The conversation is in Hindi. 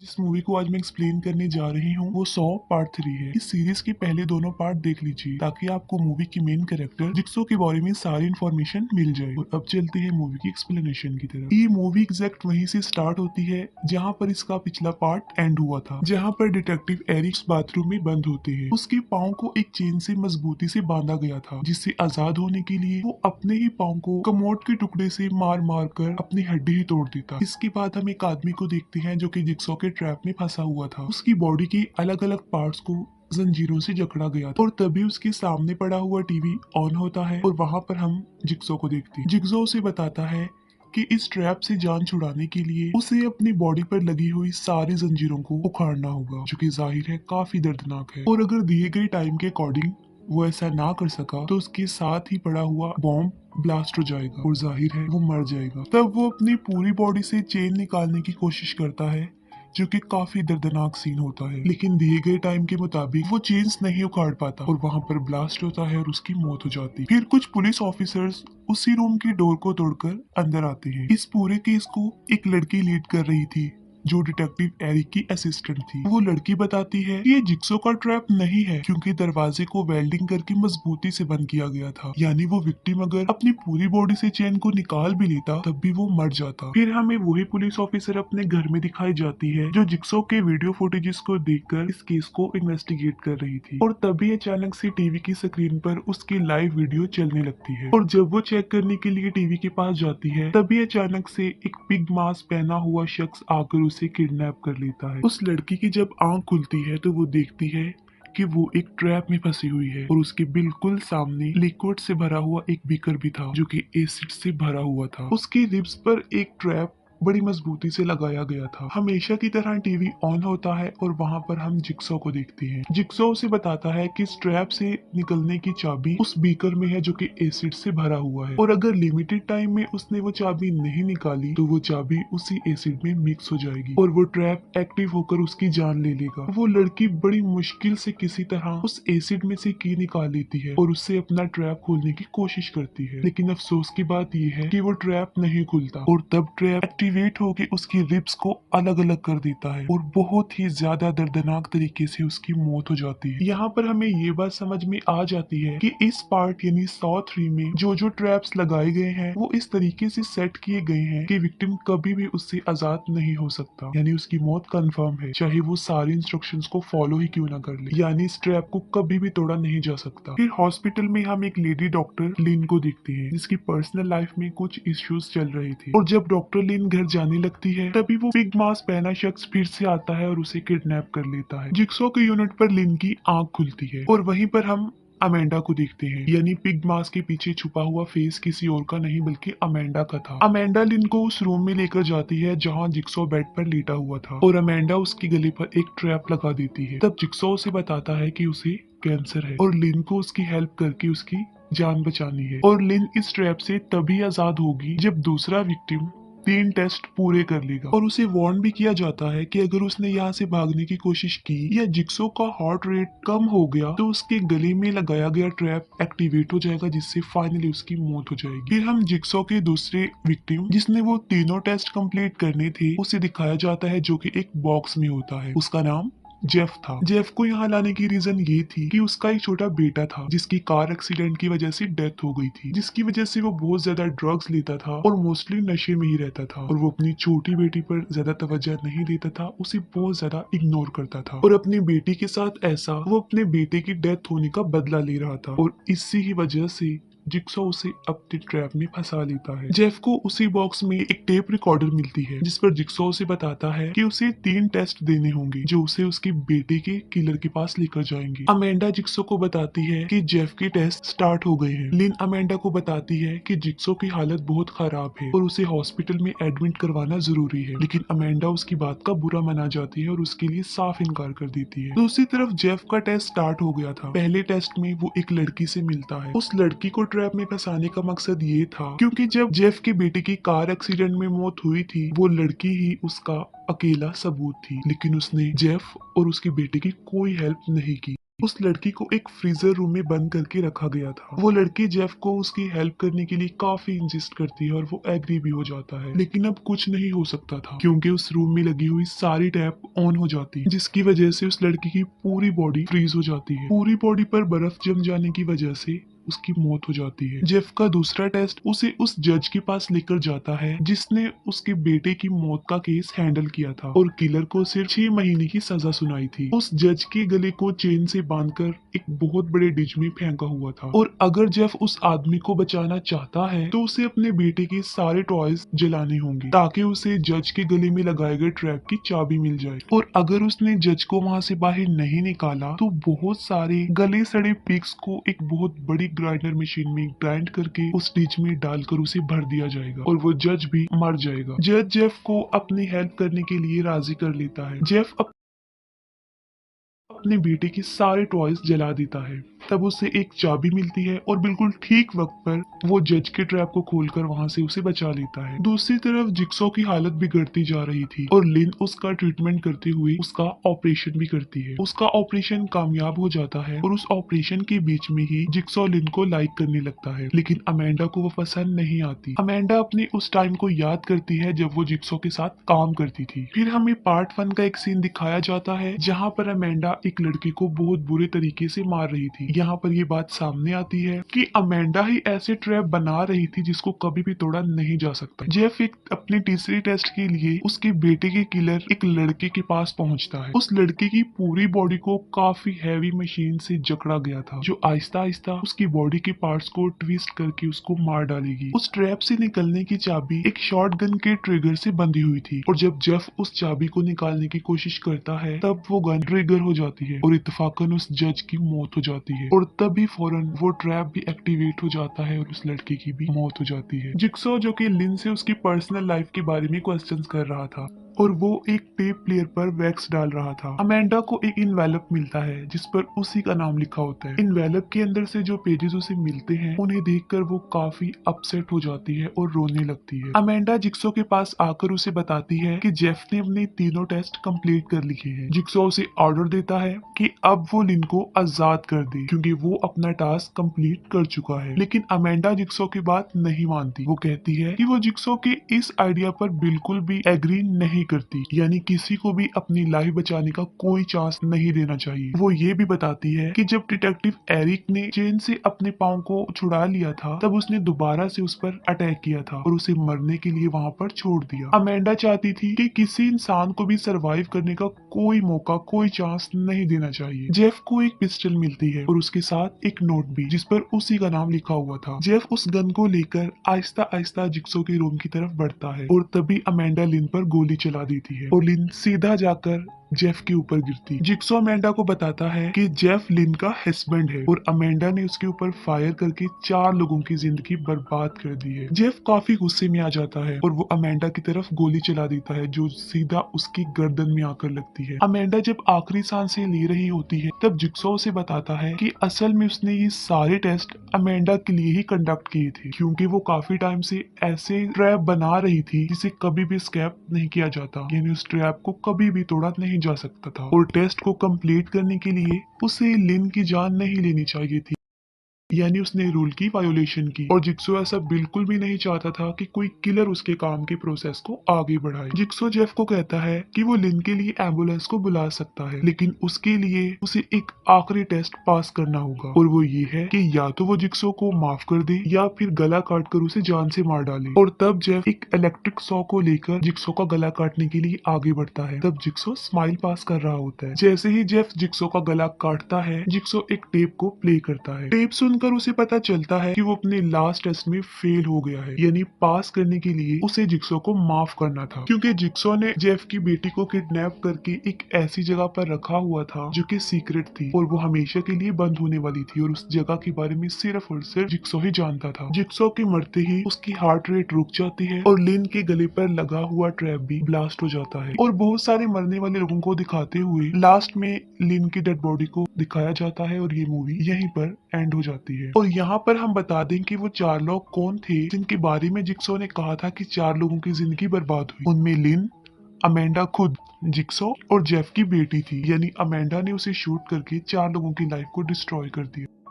जिस मूवी को आज मैं एक्सप्लेन करने जा रही हूँ वो 100 पार्ट 3 है। इस सीरीज के पहले दोनों पार्ट देख लीजिए ताकि आपको मूवी की मेन कैरेक्टर जिक्सो के बारे में सारी इन्फॉर्मेशन मिल जाए। और अब चलते हैं मूवी की एक्सप्लेनेशन की तरफ। ये मूवी एग्जैक्ट वहीं से स्टार्ट होती है जहाँ पर इसका पिछला पार्ट एंड हुआ था, जहाँ पर डिटेक्टिव एरिक्स बाथरूम में बंद होते हैं। उसके पाँव को एक चेन से मजबूती से बांधा गया था, जिससे आजाद होने के लिए वो अपने ही पाँव को कमोड के टुकड़े से मार मार कर अपनी हड्डी ही तोड़ देता। इसके बाद हम एक आदमी को देखते हैं जो कि जिक्सो के ट्रैप में फंसा हुआ था। उसकी बॉडी के अलग अलग पार्ट्स को जंजीरों से जकड़ा गया था और तभी उसके सामने पड़ा हुआ टीवी ऑन होता है और वहां पर हम जिक्सो को देखते हैं। जिक्सो उसे बताता है कि इस ट्रैप से जान छुड़ाने के लिए उसे अपनी बॉडी पर लगी हुई सारी जंजीरों को उखाड़ना होगा, जो कि जाहिर है काफी दर्दनाक है। और अगर दिए गए टाइम के अकॉर्डिंग वो ऐसा ना कर सका तो उसके साथ ही पड़ा हुआ बॉम्ब ब्लास्ट हो जाएगा और जाहिर है वो मर जाएगा। तब वो अपनी पूरी बॉडी से चेन निकालने की कोशिश करता है, जो कि काफी दर्दनाक सीन होता है। लेकिन दिए गए टाइम के मुताबिक वो चेन्स नहीं उखाड़ पाता और वहां पर ब्लास्ट होता है और उसकी मौत हो जाती है। फिर कुछ पुलिस ऑफिसर्स उसी रूम की डोर को तोड़कर अंदर आते हैं। इस पूरे केस को एक लड़की लीड कर रही थी जो डिटेक्टिव एरिक की असिस्टेंट थी। वो लड़की बताती है कि ये जिक्सो का ट्रैप नहीं है, क्योंकि दरवाजे को वेल्डिंग करके मजबूती से बंद किया गया था। यानी वो विक्टिम अगर अपनी पूरी बॉडी से चेन को निकाल भी लेता तब भी वो मर जाता। फिर हमें वही पुलिस ऑफिसर अपने घर में दिखाई जाती है जो जिक्सो के वीडियो फुटेजेस को देखकर इस केस को इन्वेस्टिगेट कर रही थी। और तभी अचानक से टीवी की स्क्रीन पर उसकी लाइव वीडियो चलने लगती है और जब वो चेक करने के लिए टीवी के पास जाती है तभी अचानक से एक पिग मास्क पहना हुआ शख्स आकर उसे किडनैप कर लेता है। उस लड़की की जब आंख खुलती है तो वो देखती है कि वो एक ट्रैप में फंसी हुई है और उसके बिल्कुल सामने लिक्विड से भरा हुआ एक बीकर भी था जो कि एसिड से भरा हुआ था। उसकी रिब्स पर एक ट्रैप बड़ी मजबूती से लगाया गया था। हमेशा की तरह टीवी ऑन होता है और वहाँ पर हम जिक्सो को देखते हैं। जिक्सो उसे बताता है कि स्ट्रैप से निकलने की चाबी उस बीकर में है जो कि एसिड से भरा हुआ है और अगर लिमिटेड टाइम में उसने वो चाबी नहीं निकाली तो वो चाबी उसी एसिड में मिक्स हो जाएगी और वो ट्रैप एक्टिव होकर उसकी जान ले लेगा। वो लड़की बड़ी मुश्किल से किसी तरह उस एसिड में से की निकाल लेती है और उससे अपना ट्रैप खोलने की कोशिश करती है। लेकिन अफसोस की बात यह है कि वो ट्रैप नहीं खुलता और तब ट्रैप एक्टिवेट होकर उसकी रिब्स को अलग अलग कर देता है और बहुत ही ज्यादा दर्दनाक तरीके से उसकी मौत हो जाती है। यहाँ पर हमें ये बात समझ में आ जाती है कि इस पार्ट यानी 103 में जो जो ट्रैप्स लगाए गए हैं वो इस तरीके से सेट किए गए हैं कि विक्टिम कभी भी उससे आजाद नहीं हो सकता, यानी उसकी मौत कंफर्म है, चाहे वो सारी इंस्ट्रक्शंस को फॉलो ही क्यों ना कर ले। यानी इस ट्रैप को कभी भी तोड़ा नहीं जा सकता। फिर हॉस्पिटल में हम एक लेडी डॉक्टर लिन को देखते हैं जिसकी पर्सनल लाइफ में कुछ इश्यूज चल रहे थे और जब डॉक्टर लिन घर जाने लगती है तभी वो पिग मास्क पहना शख्स फिर से आता है और उसे किडनैप कर लेता है। जिक्सो के यूनिट पर लिन की आंख खुलती है और वहीं पर हम अमेंडा को देखते हैं, यानी पिग मास्क के पीछे छुपा हुआ फेस किसी और का नहीं बल्कि अमेंडा का था। अमेंडा लिन को उस रूम में लेकर जाती है जहां जिक्सो बेड पर लेटा हुआ था और अमेंडा उसके गले पर एक ट्रैप लगा देती है। तब जिक्सो उसे बताता है कि उसे कैंसर है और लिन को उसकी हेल्प करके उसकी जान बचानी है और लिन इस ट्रैप से तभी आजाद होगी जब दूसरा विक्टिम 3 टेस्ट पूरे कर लेगा। और उसे वार्न भी किया जाता है कि अगर उसने यहाँ से भागने की कोशिश की या जिक्सो का हार्ट रेट कम हो गया तो उसके गले में लगाया गया ट्रैप एक्टिवेट हो जाएगा जिससे फाइनली उसकी मौत हो जाएगी। फिर हम जिक्सो के दूसरे विक्टिम जिसने वो तीनों टेस्ट कंप्लीट करने थे उसे दिखाया जाता है जो कि एक बॉक्स में होता है। उसका नाम जेफ था। जेफ को यहाँ लाने की रीजन ये थी कि उसका एक छोटा बेटा था जिसकी कार एक्सीडेंट की वजह से डेथ हो गई थी, जिसकी वजह से वो बहुत ज्यादा ड्रग्स लेता था और मोस्टली नशे में ही रहता था और वो अपनी छोटी बेटी पर ज्यादा तवज्जो नहीं देता था, उसे बहुत ज्यादा इग्नोर करता था और अपनी बेटी के साथ ऐसा वो अपने बेटे की डेथ होने का बदला ले रहा था और इसी ही वजह से जिक्सो उसे अपने ट्रैप में फंसा लेता है। जेफ को उसी बॉक्स में एक टेप रिकॉर्डर मिलती है जिस पर जिक्सो उसे बताता है कि उसे 3 टेस्ट देने होंगे जो उसे उसके बेटे के किलर के पास लेकर जाएंगे। अमेंडा जिक्सो को बताती है कि जेफ के टेस्ट स्टार्ट हो गए हैं। लिन अमेंडा को बताती है कि जिक्सो की हालत बहुत खराब है और उसे हॉस्पिटल में एडमिट करवाना जरूरी है, लेकिन अमेंडा उसकी बात का बुरा मना जाती है और उसके लिए साफ इनकार कर देती है। दूसरी तरफ जेफ का टेस्ट स्टार्ट हो गया था। पहले टेस्ट में वो एक लड़की से मिलता है। उस लड़की को ट्रैप में फंसाने का मकसद ये था क्योंकि जब जेफ के बेटे की कार एक्सीडेंट में मौत हुई थी वो लड़की ही उसका अकेला सबूत थी, लेकिन उसने जेफ और उसके बेटे की कोई हेल्प नहीं की। उस लड़की को एक फ्रीजर रूम में बंद करके रखा गया था। वो लड़की जेफ को उसकी हेल्प करने के लिए काफी इंसिस्ट करती है और वो एग्री भी हो जाता है, लेकिन अब कुछ नहीं हो सकता था क्योंकि उस रूम में लगी हुई सारी टैप ऑन हो जाती है, जिसकी वजह से उस लड़की की पूरी बॉडी फ्रीज हो जाती है। पूरी बॉडी पर बर्फ जम जाने की वजह से उसकी मौत हो जाती है। जेफ का दूसरा टेस्ट उसे उस जज के पास लेकर जाता है जिसने उसके बेटे की मौत का केस हैंडल किया था और किलर को सिर्फ 6 महीने की सजा सुनाई थी। उस जज के गले को चेन से बांधकर एक बहुत बड़े डिश में फेंका हुआ था और अगर जेफ उस आदमी को बचाना चाहता है तो उसे अपने बेटे के सारे टॉयज जलाने होंगे ताकि उसे जज के गले में लगाए गए ट्रैप की चाबी मिल जाए। और अगर उसने जज को वहां से बाहर नहीं निकाला तो बहुत सारे गले सड़े पिग्स को एक बहुत बड़ी ग्राइंडर मशीन में ग्राइंड करके उस डिश में डालकर उसे भर दिया जाएगा और वो जज भी मर जाएगा। जज जेफ को अपनी हेल्प करने के लिए राजी कर लेता है। जेफ अपने बेटे के सारे टॉयज जला देता है। तब उसे एक चाबी मिलती है और बिल्कुल ठीक वक्त पर वो जज के ट्रैप को खोलकर वहां से उसे बचा लेता है। दूसरी तरफ जिक्सो की हालत बिगड़ती जा रही थी और लिन उसका ट्रीटमेंट करते हुए उसका ऑपरेशन भी करती है। उसका ऑपरेशन कामयाब हो जाता है और उस ऑपरेशन के बीच में ही जिक्सो लिन को लाइक करने लगता है, लेकिन अमेंडा को वो पसंद नहीं आती। अमेंडा अपने उस टाइम को याद करती है जब वो जिक्सो के साथ काम करती थी। फिर हमें पार्ट 1 का एक सीन दिखाया जाता है जहाँ पर अमेंडा एक लड़की को बहुत बुरे तरीके से मार रही थी। यहाँ पर ये बात सामने आती है कि अमेंडा ही ऐसे ट्रैप बना रही थी जिसको कभी भी तोड़ा नहीं जा सकता। जेफ एक अपने तीसरे टेस्ट के लिए उसके बेटे के किलर एक लड़के के पास पहुंचता है। उस लड़के की पूरी बॉडी को काफी हैवी मशीन से जकड़ा गया था जो आहिस्ता आहिस्ता उसकी बॉडी के पार्ट्स को ट्विस्ट करके उसको मार डालेगी। उस ट्रैप से निकलने की चाबी एक शॉटगन के ट्रिगर से बंधी हुई थी और जब जेफ उस चाबी को निकालने की कोशिश करता है तब वो गन ट्रिगर हो जाती है और इत्तेफाकन उस जज की मौत हो जाती है और तभी फौरन वो ट्रैप भी एक्टिवेट हो जाता है और उस लड़के की भी मौत हो जाती है। जिक्सो जो कि लिन से उसकी पर्सनल लाइफ के बारे में क्वेश्चंस कर रहा था और वो एक टेप प्लेयर पर वैक्स डाल रहा था। अमेंडा को एक इनवेलप मिलता है जिस पर उसी का नाम लिखा होता है। इनवेलप के अंदर से जो पेजेस उसे मिलते हैं उन्हें देखकर वो काफी अपसेट हो जाती है और रोने लगती है। अमेंडा जिक्सो के पास आकर उसे बताती है कि जेफ ने अपने तीनों टेस्ट कंप्लीट कर लिए हैं। जिक्सो उसे ऑर्डर देता है कि अब वो लिन को आजाद कर दे क्योंकि वो अपना टास्क कंप्लीट कर चुका है, लेकिन अमेंडा जिक्सो की बात नहीं मानती। वो कहती है कि वो जिक्सो के इस आइडिया पर बिल्कुल भी एग्री नहीं करती, यानी किसी को भी अपनी लाइफ बचाने का कोई चांस नहीं देना चाहिए। वो ये भी बताती है कि जब डिटेक्टिव एरिक ने चेन से अपने पाँव को छुड़ा लिया था तब उसने दोबारा से उस पर अटैक किया था और उसे मरने के लिए वहाँ पर छोड़ दिया। अमेंडा चाहती थी कि किसी इंसान को भी सरवाइव करने का कोई मौका, कोई चांस नहीं देना चाहिए। जेफ को एक पिस्टल मिलती है और उसके साथ एक नोट भी जिस पर उसी का नाम लिखा हुआ था। जेफ उस गन को लेकर आहिस्ता आहिस्ता जिक्सो के रूम की तरफ बढ़ता है और तभी अमेंडा लिन पर गोली चला देती है और लिन सीधा जाकर जेफ के ऊपर गिरती। जिक्सो अमेंडा को बताता है कि जेफ लिन का हस्बैंड है और अमेंडा ने उसके ऊपर फायर करके 4 लोगों की जिंदगी बर्बाद कर दी है। जेफ काफी गुस्से में आ जाता है और वो अमेंडा की तरफ गोली चला देता है जो सीधा उसकी गर्दन में आकर लगती है। अमेंडा जब आखिरी सांसें ले रही होती है तब जिक्सो उसे बताता है कि असल में उसने ये सारे टेस्ट अमेंडा के लिए ही कंडक्ट किए थे क्योंकि वो काफी टाइम से ऐसे ट्रैप बना रही थी जिसे कभी भी स्कैप नहीं किया जाता, यानी उस ट्रैप को कभी भी तोड़ा नहीं जा सकता था और टेस्ट को कंप्लीट करने के लिए उसे लिन की जान नहीं लेनी चाहिए थी, यानी उसने रूल की वायोलेशन की। और जिक्सो ऐसा बिल्कुल भी नहीं चाहता था कि कोई किलर उसके काम के प्रोसेस को आगे बढ़ाए। जिक्सो जेफ को कहता है कि वो लिन के लिए एम्बुलेंस को बुला सकता है, लेकिन उसके लिए उसे एक आखिरी टेस्ट पास करना होगा और वो ये है कि या तो वो जिक्सो को माफ कर दे या फिर गला काट कर उसे जान से मार डाले। और तब जेफ एक इलेक्ट्रिक सॉ को लेकर जिक्सो का गला काटने के लिए आगे बढ़ता है। तब जिक्सो स्माइल पास कर रहा होता है। जैसे ही जेफ जिक्सो का गला काटता है जिक्सो एक टेप को प्ले करता है। टेप सुनकर उसे पता चलता है कि वो अपने लास्ट टेस्ट में फेल हो गया है, यानी पास करने के लिए उसे जिक्सो को माफ करना था क्योंकि जिक्सो ने जेफ की बेटी को किडनैप करके एक ऐसी जगह पर रखा हुआ था जो कि सीक्रेट थी और वो हमेशा के लिए बंद होने वाली थी और उस जगह के बारे में सिर्फ और सिर्फ जिक्सो ही जानता था। जिक्सो के मरते ही उसकी हार्ट रेट रुक जाती है और लिन के गले पर लगा हुआ ट्रैप भी ब्लास्ट हो जाता है और बहुत सारे मरने वाले लोगों को दिखाते हुए लास्ट में लिन की डेड बॉडी को दिखाया जाता है और ये मूवी यहीं पर एंड हो जाती है। और यहाँ पर हम बता दें कि वो 4 लोग कौन थे जिनके बारे में जिक्सो ने कहा था कि 4 लोगों की जिंदगी बर्बाद हुई। उनमें लिन, अमेंडा खुद जिक्सॉ और जेफ की बेटी थी, यानी अमेंडा ने उसे शूट करके 4 लोगों की लाइफ को डिस्ट्रॉय कर दिया।